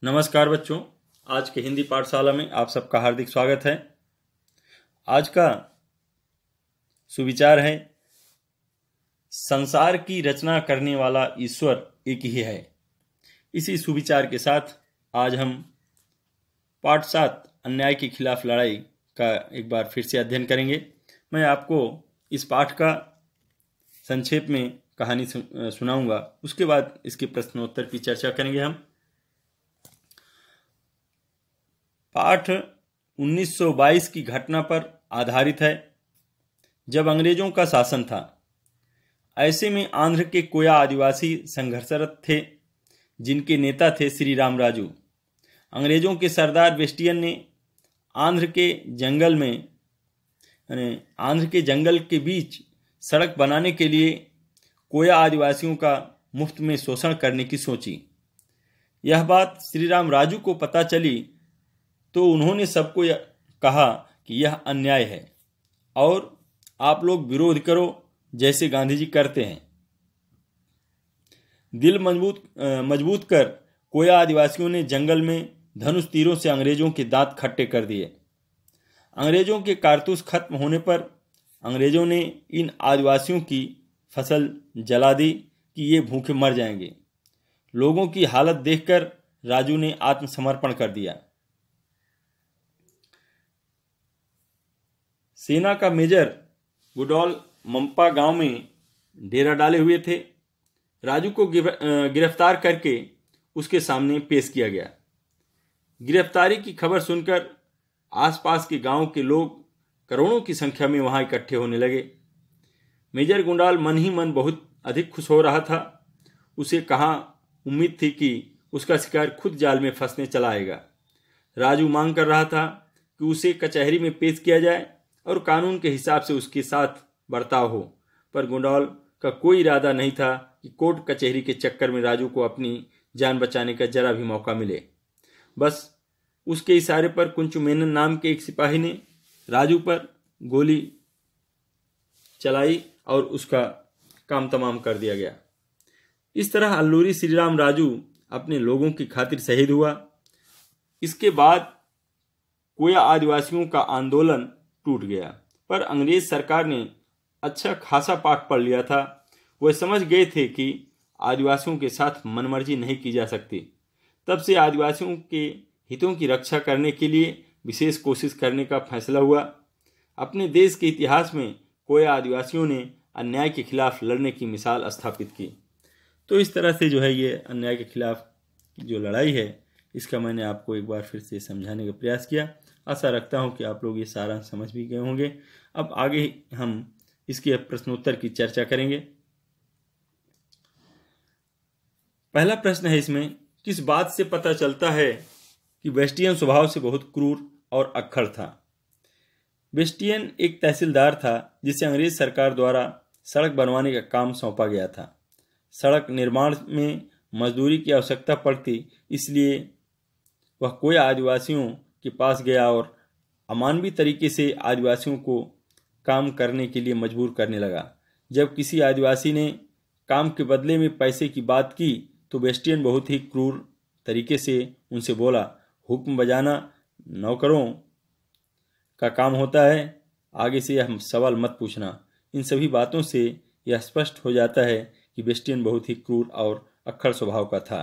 नमस्कार बच्चों, आज के हिंदी पाठशाला में आप सबका हार्दिक स्वागत है। आज का सुविचार है, संसार की रचना करने वाला ईश्वर एक ही है। इसी सुविचार के साथ आज हम पाठ 7 अन्याय के खिलाफ लड़ाई का एक बार फिर से अध्ययन करेंगे। मैं आपको इस पाठ का संक्षेप में कहानी सुनाऊंगा, उसके बाद इसके प्रश्नोत्तर की चर्चा करेंगे। हम पाठ 1922 की घटना पर आधारित है, जब अंग्रेजों का शासन था। ऐसे में आंध्र के कोया आदिवासी संघर्षरत थे, जिनके नेता थे श्री राम राजू। अंग्रेजों के सरदार वेस्टियन ने आंध्र के जंगल के बीच सड़क बनाने के लिए कोया आदिवासियों का मुफ्त में शोषण करने की सोची। यह बात श्री राम राजू को पता चली तो उन्होंने सबको कहा कि यह अन्याय है और आप लोग विरोध करो, जैसे गांधी जी करते हैं। दिल मजबूत कर कोया आदिवासियों ने जंगल में धनुष तीरों से अंग्रेजों के दांत खट्टे कर दिए। अंग्रेजों के कारतूस खत्म होने पर अंग्रेजों ने इन आदिवासियों की फसल जला दी कि ये भूखे मर जाएंगे। लोगों की हालत देखकर राजू ने आत्मसमर्पण कर दिया। सेना का मेजर गुडॉल मंपा गांव में डेरा डाले हुए थे। राजू को गिरफ्तार करके उसके सामने पेश किया गया। गिरफ्तारी की खबर सुनकर आसपास के गांव के लोग करोड़ों की संख्या में वहां इकट्ठे होने लगे। मेजर गुंडाल मन ही मन बहुत अधिक खुश हो रहा था। उसे कहाँ उम्मीद थी कि उसका शिकार खुद जाल में फंसने चला आएगा। राजू मांग कर रहा था कि उसे कचहरी में पेश किया जाए और कानून के हिसाब से उसके साथ बर्ताव हो, पर गुंडाल का कोई इरादा नहीं था कि कोर्ट कचहरी के चक्कर में राजू को अपनी जान बचाने का जरा भी मौका मिले। बस उसके इशारे पर कुंचु मेनन नाम के एक सिपाही ने राजू पर गोली चलाई और उसका काम तमाम कर दिया गया। इस तरह अल्लूरी श्री राम राजू अपने लोगों की खातिर शहीद हुआ। इसके बाद कोया आदिवासियों का आंदोलन टूट गया, पर अंग्रेज सरकार ने अच्छा खासा पाठ पढ़ लिया था। वह समझ गए थे कि आदिवासियों के साथ मनमर्जी नहीं की जा सकती। तब से आदिवासियों के हितों की रक्षा करने के लिए विशेष कोशिश करने का फैसला हुआ। अपने देश के इतिहास में कोया आदिवासियों ने अन्याय के खिलाफ लड़ने की मिसाल स्थापित की। तो इस तरह से ये अन्याय के खिलाफ जो लड़ाई है, इसका मैंने आपको एक बार फिर से समझाने का प्रयास किया। आशा रखता हूं कि आप लोग ये सारा समझ भी गए होंगे। अब आगे हम इसके प्रश्नोत्तर की चर्चा करेंगे। पहला प्रश्न है इसमें, किस बात से पता चलता है कि वेस्टियन स्वभाव से बहुत क्रूर और अक्खड़ था? वेस्टियन एक तहसीलदार था जिसे अंग्रेज सरकार द्वारा सड़क बनवाने का काम सौंपा गया था। सड़क निर्माण में मजदूरी की आवश्यकता पड़ती, इसलिए वह कोई आदिवासियों के पास गया और अमानवीय तरीके से आदिवासियों को काम करने के लिए मजबूर करने लगा। जब किसी आदिवासी ने काम के बदले में पैसे की बात की तो वेस्टियन बहुत ही क्रूर तरीके से उनसे बोला, हुक्म बजाना नौकरों का काम होता है, आगे से यह सवाल मत पूछना। इन सभी बातों से यह स्पष्ट हो जाता है कि वेस्टियन बहुत ही क्रूर और अक्खड़ स्वभाव का था।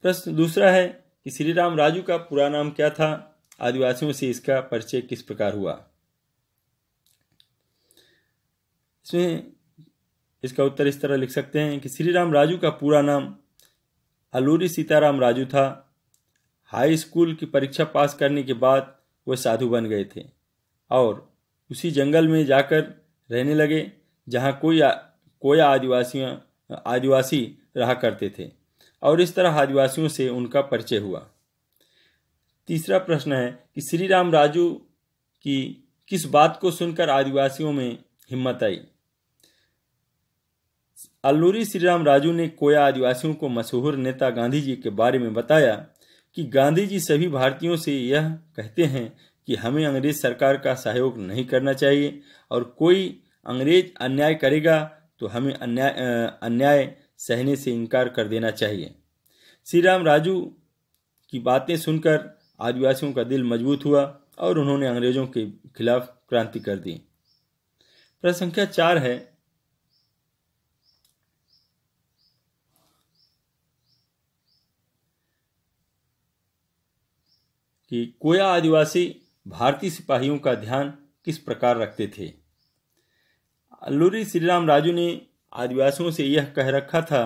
प्रश्न दूसरा है कि श्री राम राजू का पूरा नाम क्या था? आदिवासियों से इसका परिचय किस प्रकार हुआ? इसमें इसका उत्तर इस तरह लिख सकते हैं कि श्री राम राजू का पूरा नाम अल्लूरी सीताराम राजू था। हाई स्कूल की परीक्षा पास करने के बाद वह साधु बन गए थे और उसी जंगल में जाकर रहने लगे जहाँ कोया आदिवासी रहा करते थे और इस तरह आदिवासियों से उनका परिचय हुआ। तीसरा प्रश्न है कि श्री राम राजू की किस बात को सुनकर आदिवासियों में हिम्मत आई? अल्लूरी श्री राम राजू ने कोया आदिवासियों को मशहूर नेता गांधी जी के बारे में बताया कि गांधी जी सभी भारतीयों से यह कहते हैं कि हमें अंग्रेज सरकार का सहयोग नहीं करना चाहिए और कोई अंग्रेज अन्याय करेगा तो हमें अन्याय सहने से इनकार कर देना चाहिए। श्री राम राजू की बातें सुनकर आदिवासियों का दिल मजबूत हुआ और उन्होंने अंग्रेजों के खिलाफ क्रांति कर दी। प्रश्न संख्या 4 है कि कोया आदिवासी भारतीय सिपाहियों का ध्यान किस प्रकार रखते थे। अल्लूरी श्रीराम राजू ने आदिवासियों से यह कह रखा था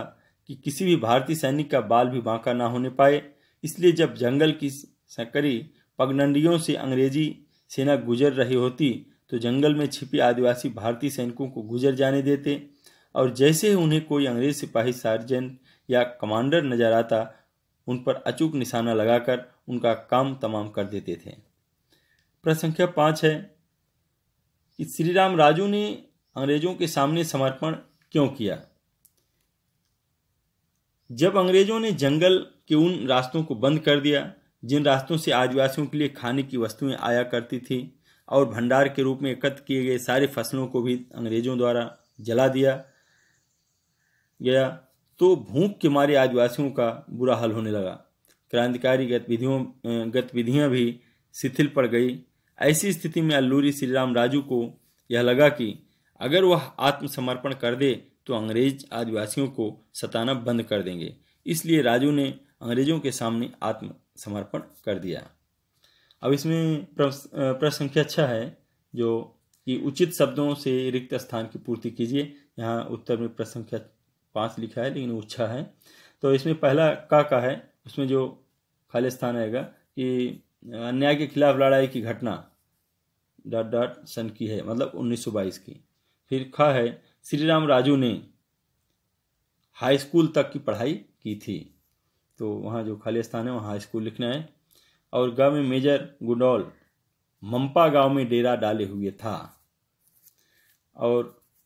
कि किसी भी भारतीय सैनिक का बाल भी बांका ना होने पाए, इसलिए जब जंगल की सकरी पगडंडियों से अंग्रेजी सेना गुजर रही होती तो जंगल में छिपे आदिवासी भारतीय सैनिकों को गुजर जाने देते और जैसे ही उन्हें कोई अंग्रेज सिपाही सार्जेंट या कमांडर नजर आता उन पर अचूक निशाना लगाकर उनका काम तमाम कर देते थे। प्रश्न संख्या 5 है कि श्री राम राजू ने अंग्रेजों के सामने समर्पण क्यों किया। जब अंग्रेजों ने जंगल के उन रास्तों को बंद कर दिया जिन रास्तों से आदिवासियों के लिए खाने की वस्तुएं आया करती थी और भंडार के रूप में एकत्र किए गए सारे फसलों को भी अंग्रेजों द्वारा जला दिया गया, तो भूख के मारे आदिवासियों का बुरा हाल होने लगा। क्रांतिकारी गतिविधियां भी शिथिल पड़ गई। ऐसी स्थिति में अल्लूरी श्रीराम राजू को यह लगा कि अगर वह आत्मसमर्पण कर दे तो अंग्रेज आदिवासियों को सताना बंद कर देंगे, इसलिए राजू ने अंग्रेजों के सामने आत्मसमर्पण कर दिया। अब इसमें प्रश्न संख्या 6 है जो कि उचित शब्दों से रिक्त स्थान की पूर्ति कीजिए। यहाँ उत्तर में प्रश्न संख्या 5 लिखा है लेकिन वो 6 है। तो इसमें पहला का है, उसमें जो खाली स्थान आएगा कि अन्याय के खिलाफ लड़ाई की घटना ... सन की है, मतलब 1922 की। फिर खा है श्री राम राजू ने हाई स्कूल तक की पढ़ाई की थी, तो वहाँ जो खाली स्थान है वहाँ हाई स्कूल लिखना है। और ग में मेजर गुडॉल मंपा गांव में डेरा डाले हुए था। और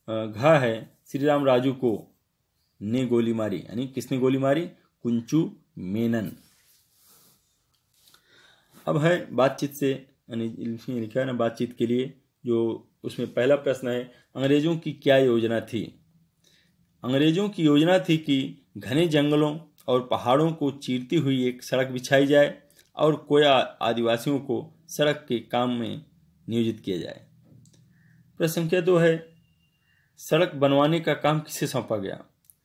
घ है श्री राम राजू को ने गोली मारी, यानी किसने गोली मारी, कुंचू मेनन। अब है बातचीत से, यानी लिखा है ना बातचीत के लिए, जो उसमें पहला प्रश्न है अंग्रेजों की क्या योजना थी। अंग्रेजों की योजना थी कि घने जंगलों और पहाड़ों को चीरती हुई एक सड़क बिछाई जाए और कोया आदिवासियों को सड़क के काम में नियोजित किया जाए। प्रश्न संख्या 2 है सड़क बनवाने का काम किसे सौंपा गया।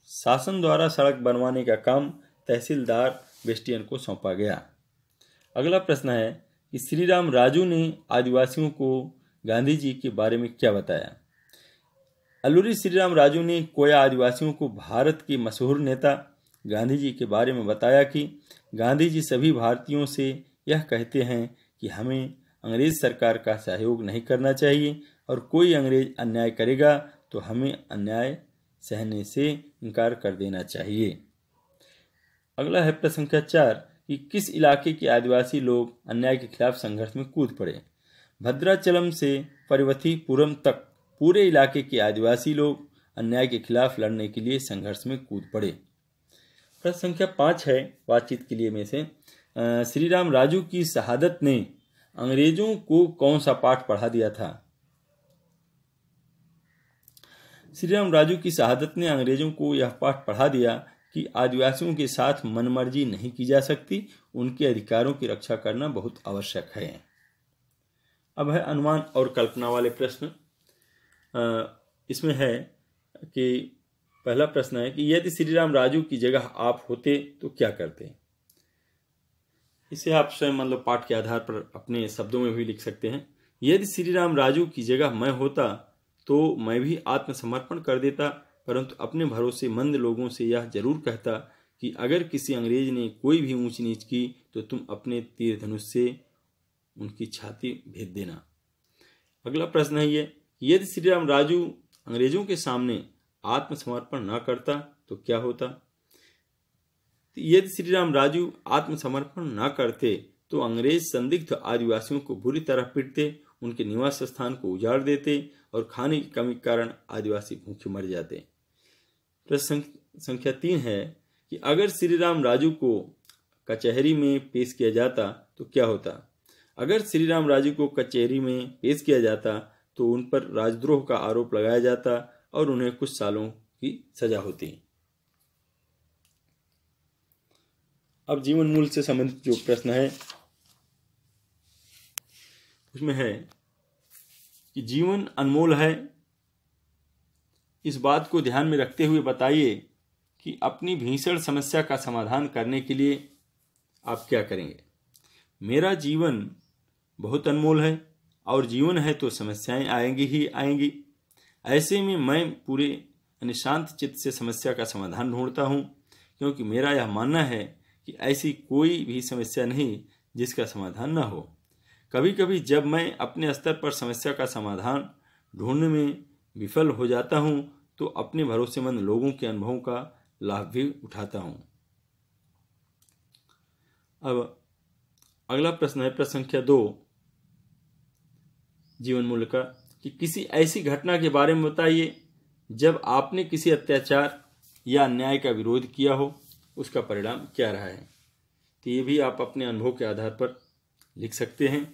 शासन द्वारा सड़क बनवाने का काम तहसीलदार बेस्टियन को सौंपा गया। अगला प्रश्न है कि श्री राम राजू ने आदिवासियों को गांधी जी के बारे में क्या बताया। अल्लूरी श्री राम राजू ने कोया आदिवासियों को भारत के मशहूर नेता गांधी जी के बारे में बताया कि गांधी जी सभी भारतीयों से यह कहते हैं कि हमें अंग्रेज सरकार का सहयोग नहीं करना चाहिए और कोई अंग्रेज अन्याय करेगा तो हमें अन्याय सहने से इनकार कर देना चाहिए। अगला है प्रश्न संख्या 4 कि किस इलाके के आदिवासी लोग अन्याय के खिलाफ संघर्ष में कूद पड़े। भद्राचलम से पार्वतीपुरम तक पूरे इलाके के आदिवासी लोग अन्याय के खिलाफ लड़ने के लिए संघर्ष में कूद पड़े। प्रश्न संख्या 5 है बातचीत के लिए में से श्री राम राजू की शहादत ने अंग्रेजों को कौन सा पाठ पढ़ा दिया था। श्री राम राजू की शहादत ने अंग्रेजों को यह पाठ पढ़ा दिया कि आदिवासियों के साथ मनमर्जी नहीं की जा सकती, उनके अधिकारों की रक्षा करना बहुत आवश्यक है। अब है अनुमान और कल्पना वाले प्रश्न। इसमें है कि पहला प्रश्न है कि यदि श्री राम राजू की जगह आप होते तो क्या करते। इसे आप स्वयं मतलब पाठ के आधार पर अपने शब्दों में भी लिख सकते हैं। यदि श्री राम राजू की जगह मैं होता तो मैं भी आत्मसमर्पण कर देता, परंतु अपने भरोसेमंद लोगों से यह जरूर कहता कि अगर किसी अंग्रेज ने कोई भी ऊंच नीच की तो तुम अपने तीर धनुष से उनकी छाती भेद देना। अगला प्रश्न है ये, यदि श्री राम राजू अंग्रेजों के सामने आत्मसमर्पण न करता तो क्या होता। यदि श्री राम राजू आत्मसमर्पण न करते तो अंग्रेज संदिग्ध आदिवासियों को बुरी तरह पीटते, उनके निवास स्थान को उजाड़ देते और खाने की कमी के कारण आदिवासी भूखे मर जाते। प्रश्न संख्या 3 है कि अगर श्री राम राजू को कचहरी में पेश किया जाता तो क्या होता। अगर श्री राम राजू को कचहरी में पेश किया जाता तो उन पर राजद्रोह का आरोप लगाया जाता और उन्हें कुछ सालों की सजा होती। अब जीवन मूल्य से संबंधित जो प्रश्न है उसमें है कि जीवन अनमोल है, इस बात को ध्यान में रखते हुए बताइए कि अपनी भीषण समस्या का समाधान करने के लिए आप क्या करेंगे। मेरा जीवन बहुत अनमोल है और जीवन है तो समस्याएं आएंगी ही आएंगी। ऐसे में मैं पूरे शांत चित्त से समस्या का समाधान ढूंढता हूँ, क्योंकि मेरा यह मानना है कि ऐसी कोई भी समस्या नहीं जिसका समाधान न हो। कभी कभी जब मैं अपने स्तर पर समस्या का समाधान ढूंढने में विफल हो जाता हूँ तो अपने भरोसेमंद लोगों के अनुभवों का लाभ भी उठाता हूँ। अब अगला प्रश्न है, प्रश्न संख्या 2 जीवन मूल्य का, कि किसी ऐसी घटना के बारे में बताइए जब आपने किसी अत्याचार या अन्याय का विरोध किया हो, उसका परिणाम क्या रहा है। तो ये भी आप अपने अनुभव के आधार पर लिख सकते हैं,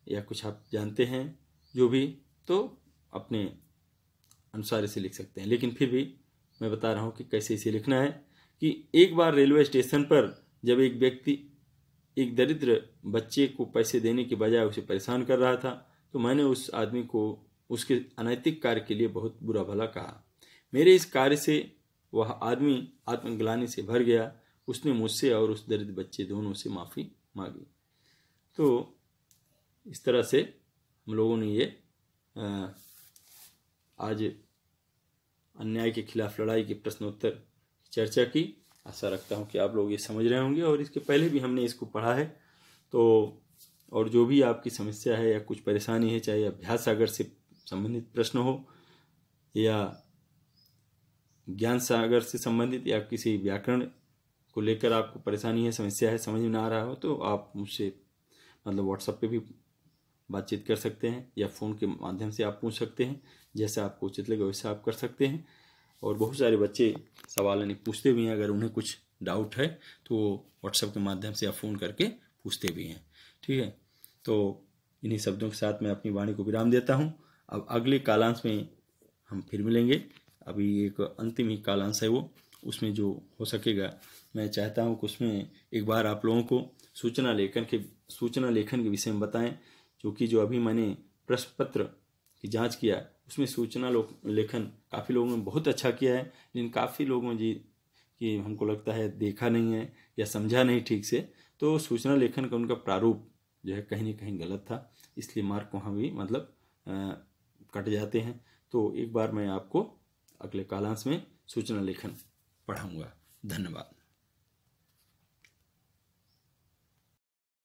या कुछ आप जानते हैं जो भी, तो अपने अनुसार इसे लिख सकते हैं। लेकिन फिर भी मैं बता रहा हूँ कि कैसे इसे लिखना है। कि एक बार रेलवे स्टेशन पर जब एक व्यक्ति एक दरिद्र बच्चे को पैसे देने के बजाय उसे परेशान कर रहा था, तो मैंने उस आदमी को उसके अनैतिक कार्य के लिए बहुत बुरा भला कहा। मेरे इस कार्य से वह आदमी आत्मग्लानि से भर गया। उसने मुझसे और उस दरिद्र बच्चे दोनों से माफ़ी मांगी। तो इस तरह से हम लोगों ने ये आज अन्याय के खिलाफ लड़ाई के प्रश्नोत्तर चर्चा की। आशा रखता हूँ कि आप लोग ये समझ रहे होंगे, और इसके पहले भी हमने इसको पढ़ा है। तो और जो भी आपकी समस्या है या कुछ परेशानी है, चाहे अभ्यास सागर से संबंधित प्रश्न हो या ज्ञान सागर से संबंधित या किसी व्याकरण को लेकर आपको परेशानी है, समस्या है, समझ में ना आ रहा हो, तो आप मुझसे व्हाट्सएप पे भी बातचीत कर सकते हैं या फ़ोन के माध्यम से आप पूछ सकते हैं। जैसा आपको उचित लगे वैसा आप कर सकते हैं। और बहुत सारे बच्चे सवाल नहीं पूछते भी हैं, अगर उन्हें कुछ डाउट है तो व्हाट्सएप के माध्यम से या फ़ोन करके पूछते भी हैं। ठीक है, तो इन्हीं शब्दों के साथ मैं अपनी वाणी को विराम देता हूँ। अब अगले कालांश में हम फिर मिलेंगे। अभी एक अंतिम ही कालांश है वो, उसमें जो हो सकेगा मैं चाहता हूँ कि उसमें एक बार आप लोगों को सूचना लेखन के विषय में बताएं, क्योंकि जो अभी मैंने प्रश्न पत्र की जांच किया उसमें सूचना लेखन काफ़ी लोगों ने बहुत अच्छा किया है, लेकिन काफ़ी लोगों जी कि हमको लगता है देखा नहीं है या समझा नहीं ठीक से। तो सूचना लेखन का उनका प्रारूप जो है कहीं ना कहीं गलत था, इसलिए मार्क वहाँ भी कट जाते हैं। तो एक बार मैं आपको अगले कालांश में सूचना लेखन पढ़ाऊँगा। धन्यवाद।